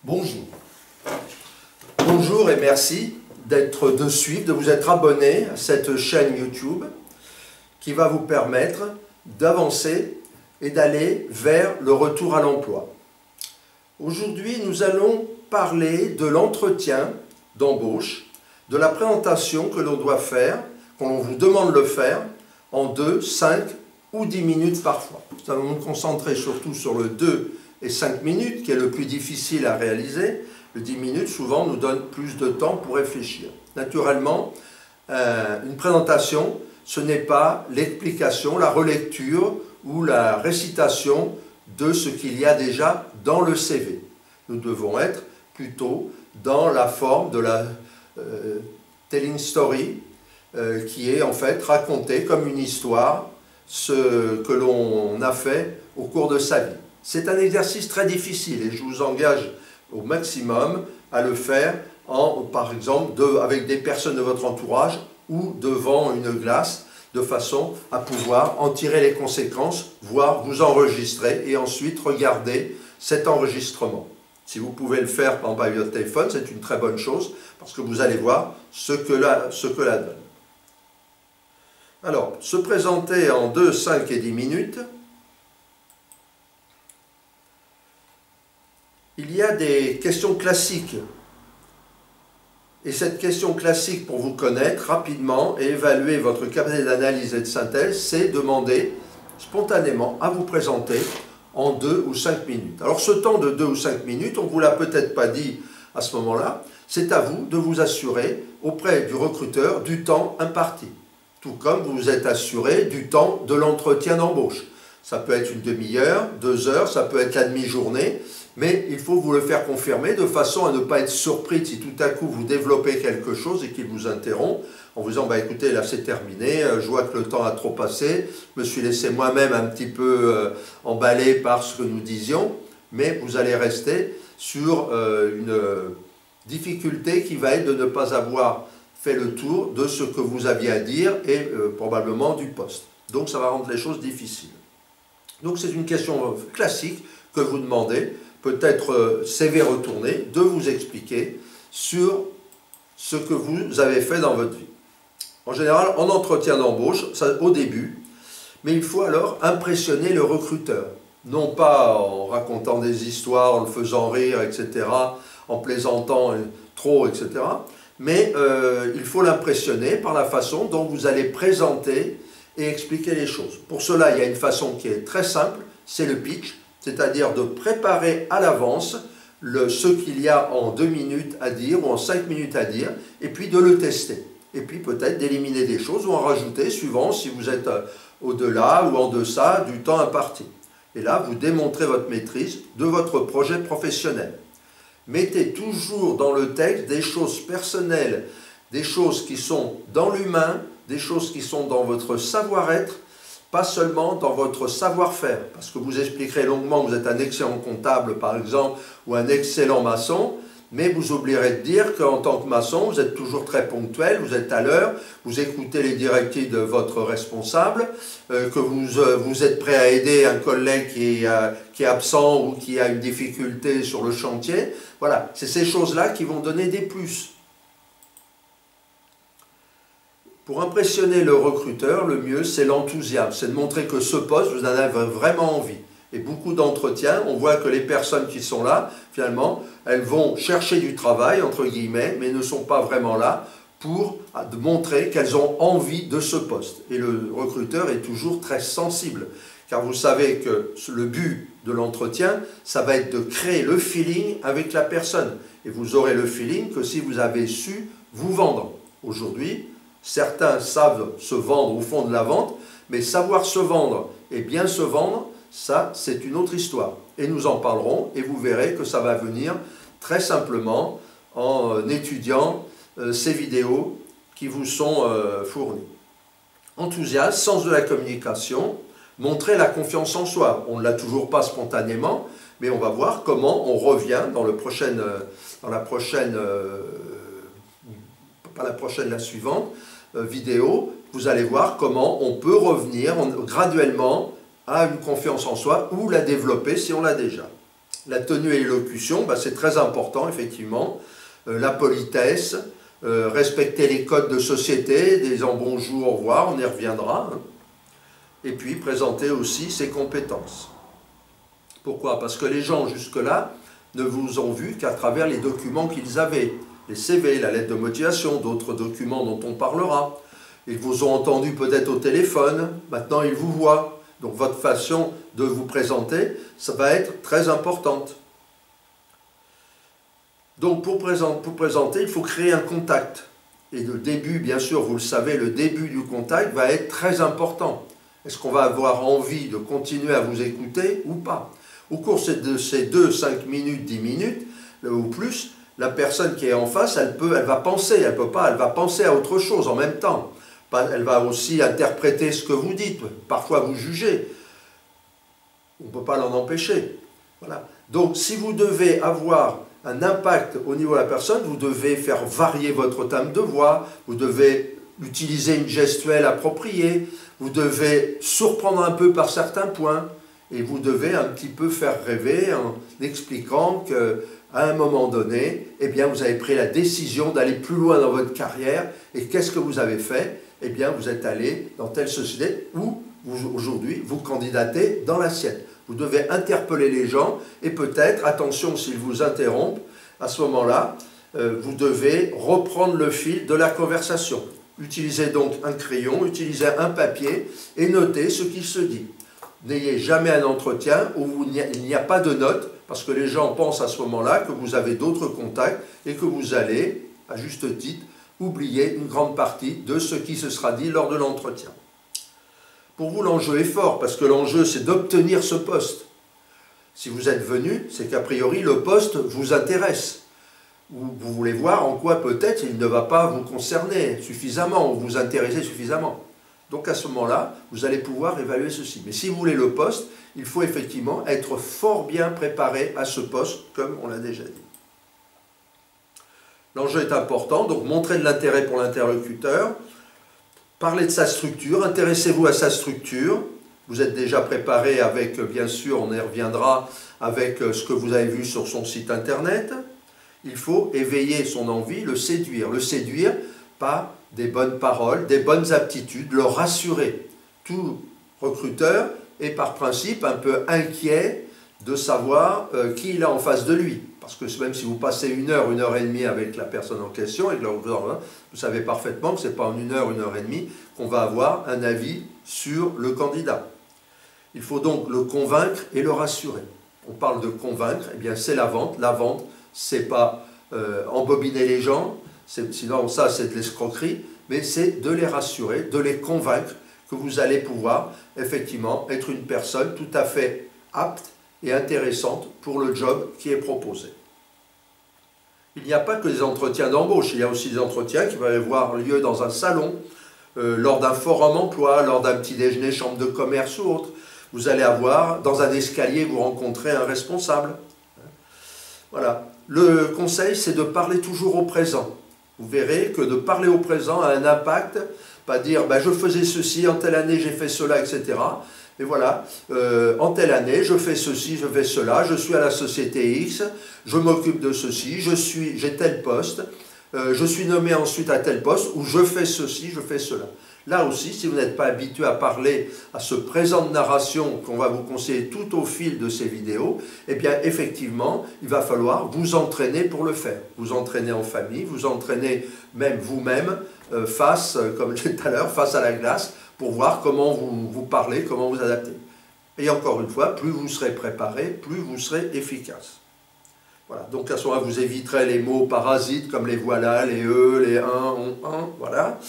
Bonjour. Bonjour et merci de vous être abonné à cette chaîne YouTube qui va vous permettre d'avancer et d'aller vers le retour à l'emploi. Aujourd'hui, nous allons parler de l'entretien d'embauche, de la présentation que l'on doit faire, qu'on vous demande de le faire en 2, 5 ou 10 minutes parfois. Nous allons nous concentrer surtout sur le 2 et 5 minutes qui est le plus difficile à réaliser. Le 10 minutes souvent nous donne plus de temps pour réfléchir. Naturellement, une présentation, ce n'est pas l'explication, la relecture ou la récitation de ce qu'il y a déjà dans le CV. Nous devons être plutôt dans la forme de la telling story, qui est en fait raconter comme une histoire ce que l'on a fait au cours de sa vie. C'est un exercice très difficile et je vous engage au maximum à le faire par exemple avec des personnes de votre entourage ou devant une glace, de façon à pouvoir en tirer les conséquences, voire vous enregistrer et ensuite regarder cet enregistrement. Si vous pouvez le faire par exemple avec votre téléphone, c'est une très bonne chose parce que vous allez voir ce que la donne. Alors, se présenter en 2, 5 et 10 minutes. Il y a des questions classiques. Et cette question classique, pour vous connaître rapidement et évaluer votre capacité d'analyse et de synthèse, c'est demander spontanément à vous présenter en 2 ou 5 minutes. Alors ce temps de 2 ou 5 minutes, on ne vous l'a peut-être pas dit à ce moment-là, c'est à vous de vous assurer auprès du recruteur du temps imparti. Tout comme vous vous êtes assuré du temps de l'entretien d'embauche. Ça peut être une demi-heure, 2 heures, ça peut être la demi-journée, mais il faut vous le faire confirmer de façon à ne pas être surpris si tout à coup vous développez quelque chose et qu'il vous interrompt en vous disant bah, écoutez là c'est terminé, je vois que le temps a trop passé, je me suis laissé moi-même un petit peu emballer par ce que nous disions, mais vous allez rester sur une difficulté qui va être de ne pas avoir fait le tour de ce que vous aviez à dire et probablement du poste. Donc ça va rendre les choses difficiles. Donc c'est une question classique que vous demandez, peut-être CV retourné, de vous expliquer sur ce que vous avez fait dans votre vie. En général, en entretien d'embauche, au début, mais il faut alors impressionner le recruteur. Non pas en racontant des histoires, en le faisant rire, etc., en plaisantant trop, etc., mais il faut l'impressionner par la façon dont vous allez présenter et expliquer les choses. Pour cela, il y a une façon qui est très simple, c'est le pitch, c'est-à-dire de préparer à l'avance ce qu'il y a en 2 minutes à dire ou en 5 minutes à dire, et puis de le tester. Et puis peut-être d'éliminer des choses ou en rajouter, suivant si vous êtes au-delà ou en deçà du temps imparti. Et là, vous démontrez votre maîtrise de votre projet professionnel. Mettez toujours dans le texte des choses personnelles, des choses qui sont dans l'humain, des choses qui sont dans votre savoir-être, pas seulement dans votre savoir-faire, parce que vous expliquerez longuement que vous êtes un excellent comptable par exemple, ou un excellent maçon, mais vous oublierez de dire qu'en tant que maçon, vous êtes toujours très ponctuel, vous êtes à l'heure, vous écoutez les directives de votre responsable, que vous êtes prêt à aider un collègue qui est absent ou qui a une difficulté sur le chantier. Voilà, c'est ces choses-là qui vont donner des plus. Pour impressionner le recruteur, le mieux, c'est l'enthousiasme. C'est de montrer que ce poste, vous en avez vraiment envie. Et beaucoup d'entretiens, on voit que les personnes qui sont là, finalement, elles vont chercher du travail, entre guillemets, mais ne sont pas vraiment là pour montrer qu'elles ont envie de ce poste. Et le recruteur est toujours très sensible. Car vous savez que le but de l'entretien, ça va être de créer le feeling avec la personne. Et vous aurez le feeling que si vous avez su vous vendre. Aujourd'hui, certains savent se vendre au fond de la vente, mais savoir se vendre et bien se vendre, ça c'est une autre histoire. Et nous en parlerons et vous verrez que ça va venir très simplement en étudiant ces vidéos qui vous sont fournies. Enthousiasme, sens de la communication, montrer la confiance en soi. On ne l'a toujours pas spontanément, mais on va voir comment on revient dans la suivante vidéo, vous allez voir comment on peut revenir graduellement à une confiance en soi ou la développer si on l'a déjà. La tenue et l'élocution, c'est très important, effectivement. La politesse, respecter les codes de société, disant bonjour, au revoir, on y reviendra. Hein. Et puis présenter aussi ses compétences. Pourquoi? Parce que les gens, jusque-là, ne vous ont vu qu'à travers les documents qu'ils avaient. Les CV, la lettre de motivation, d'autres documents dont on parlera. Ils vous ont entendu peut-être au téléphone, maintenant ils vous voient. Donc votre façon de vous présenter, ça va être très importante. Donc pour présenter, il faut créer un contact. Et le début, bien sûr, vous le savez, le début du contact va être très important. Est-ce qu'on va avoir envie de continuer à vous écouter ou pas? Au cours de ces 2, 5 minutes, 10 minutes, ou plus, la personne qui est en face, elle va penser, elle va penser à autre chose en même temps. Elle va aussi interpréter ce que vous dites, parfois vous jugez. On ne peut pas l'en empêcher. Voilà. Donc si vous devez avoir un impact au niveau de la personne, vous devez faire varier votre timbre de voix, vous devez utiliser une gestuelle appropriée, vous devez surprendre un peu par certains points, et vous devez un petit peu faire rêver en expliquant qu'à un moment donné, eh bien, vous avez pris la décision d'aller plus loin dans votre carrière, et qu'est-ce que vous avez fait? Eh bien, vous êtes allé dans telle société où, aujourd'hui, vous candidatez dans la sienne. Vous devez interpeller les gens, et peut-être, attention s'ils vous interrompent, à ce moment-là, vous devez reprendre le fil de la conversation. Utilisez donc un crayon, utilisez un papier, et notez ce qu'il se dit. N'ayez jamais un entretien où il n'y a pas de notes, parce que les gens pensent à ce moment-là que vous avez d'autres contacts et que vous allez, à juste titre, oublier une grande partie de ce qui se sera dit lors de l'entretien. Pour vous, l'enjeu est fort, parce que l'enjeu, c'est d'obtenir ce poste. Si vous êtes venu, c'est qu'a priori, le poste vous intéresse. Ou vous voulez voir en quoi peut-être il ne va pas vous concerner suffisamment, ou vous intéresser suffisamment. Donc à ce moment-là, vous allez pouvoir évaluer ceci. Mais si vous voulez le poste, il faut effectivement être fort bien préparé à ce poste, comme on l'a déjà dit. L'enjeu est important, donc montrez de l'intérêt pour l'interlocuteur, parlez de sa structure, intéressez-vous à sa structure. Vous êtes déjà préparé avec, bien sûr, on y reviendra, avec ce que vous avez vu sur son site internet. Il faut éveiller son envie, le séduire. Le séduire par des bonnes paroles, des bonnes aptitudes, le rassurer. Tout recruteur est par principe un peu inquiet de savoir qui il a en face de lui. Parce que même si vous passez 1 heure et demie avec la personne en question, et que vous savez parfaitement que ce n'est pas en 1 heure et demie qu'on va avoir un avis sur le candidat. Il faut donc le convaincre et le rassurer. On parle de convaincre, eh bien c'est la vente. La vente, ce n'est pas embobiner les gens, sinon ça c'est de l'escroquerie, mais c'est de les rassurer, de les convaincre que vous allez pouvoir effectivement être une personne tout à fait apte et intéressante pour le job qui est proposé. Il n'y a pas que des entretiens d'embauche, il y a aussi des entretiens qui vont avoir lieu dans un salon, lors d'un forum emploi, lors d'un petit déjeuner, chambre de commerce ou autre. Vous allez avoir, dans un escalier, vous rencontrez un responsable. Voilà. Le conseil, c'est de parler toujours au présent. Vous verrez que de parler au présent a un impact, pas dire je faisais ceci, en telle année j'ai fait cela, etc. Et voilà, en telle année je fais ceci, je fais cela, je suis à la société X, je m'occupe de ceci, j'ai tel poste, je suis nommé ensuite à tel poste, où je fais ceci, je fais cela. Là aussi, si vous n'êtes pas habitué à parler à ce présent de narration qu'on va vous conseiller tout au fil de ces vidéos, eh bien effectivement, il va falloir vous entraîner pour le faire. Vous entraîner en famille, vous entraîner même vous-même face, comme je disais tout à l'heure, face à la glace, pour voir comment vous parlez, comment vous adaptez. Et encore une fois, plus vous serez préparé, plus vous serez efficace. Voilà. Donc à ce moment-là, vous éviterez les mots parasites comme les voilà, les les on, voilà.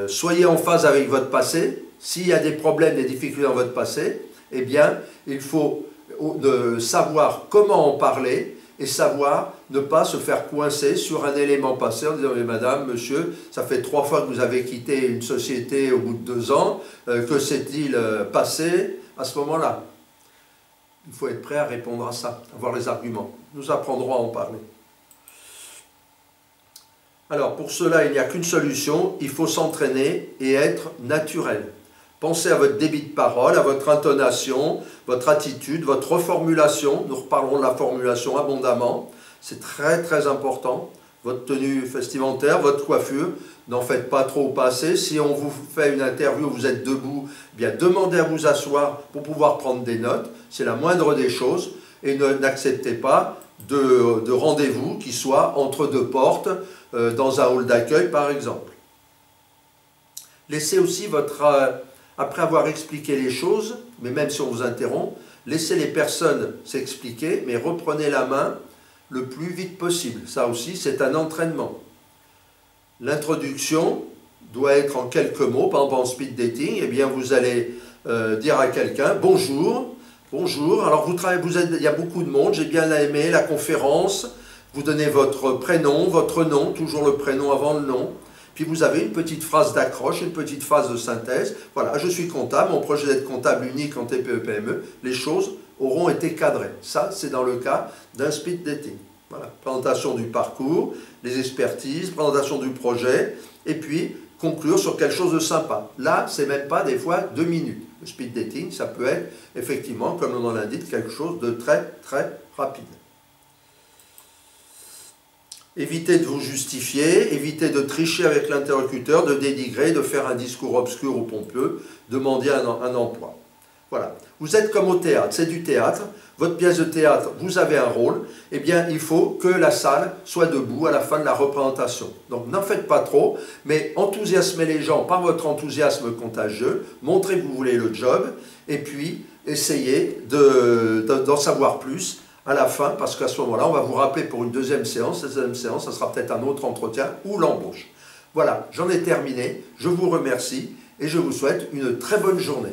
Soyez en phase avec votre passé. S'il y a des problèmes, des difficultés dans votre passé, eh bien, il faut savoir comment en parler et savoir ne pas se faire coincer sur un élément passé en disant « Madame, monsieur, ça fait 3 fois que vous avez quitté une société au bout de 2 ans, que s'est-il passé à ce moment-là » Il faut être prêt à répondre à ça, avoir les arguments. Nous apprendrons à en parler. Alors, pour cela, il n'y a qu'une solution, il faut s'entraîner et être naturel. Pensez à votre débit de parole, à votre intonation, votre attitude, votre reformulation. Nous reparlerons de la formulation abondamment. C'est très très important. Votre tenue vestimentaire, votre coiffure, n'en faites pas trop ou pas assez. Si on vous fait une interview, vous êtes debout, eh bien demandez à vous asseoir pour pouvoir prendre des notes. C'est la moindre des choses. Et n'acceptez pas de rendez-vous qui soit entre deux portes, dans un hall d'accueil par exemple. Laissez aussi après avoir expliqué les choses, mais même si on vous interrompt, laissez les personnes s'expliquer, mais reprenez la main le plus vite possible. Ça aussi, c'est un entraînement. L'introduction doit être en quelques mots. Par exemple, en speed dating, eh bien, vous allez dire à quelqu'un « Bonjour, bonjour, alors il y a beaucoup de monde, j'ai bien aimé la conférence. » Vous donnez votre prénom, votre nom, toujours le prénom avant le nom. Puis vous avez une petite phrase d'accroche, une petite phrase de synthèse. Voilà, je suis comptable, mon projet d'être comptable unique en TPE-PME, les choses auront été cadrées. Ça, c'est dans le cas d'un speed dating. Voilà, présentation du parcours, les expertises, présentation du projet, et puis conclure sur quelque chose de sympa. Là, c'est même pas des fois 2 minutes. Le speed dating, ça peut être effectivement, comme on en indique, quelque chose de très très rapide. Évitez de vous justifier, évitez de tricher avec l'interlocuteur, de dénigrer, de faire un discours obscur ou pompeux, demander un emploi. Voilà. Vous êtes comme au théâtre, c'est du théâtre. Votre pièce de théâtre, vous avez un rôle. Eh bien, il faut que la salle soit debout à la fin de la représentation. Donc, n'en faites pas trop, mais enthousiasmez les gens par votre enthousiasme contagieux. Montrez que vous voulez le job. Et puis, essayez d'en savoir plus à la fin, parce qu'à ce moment-là, on va vous rappeler pour une deuxième séance. Cette deuxième séance, ça sera peut-être un autre entretien ou l'embauche. Voilà, j'en ai terminé. Je vous remercie et je vous souhaite une très bonne journée.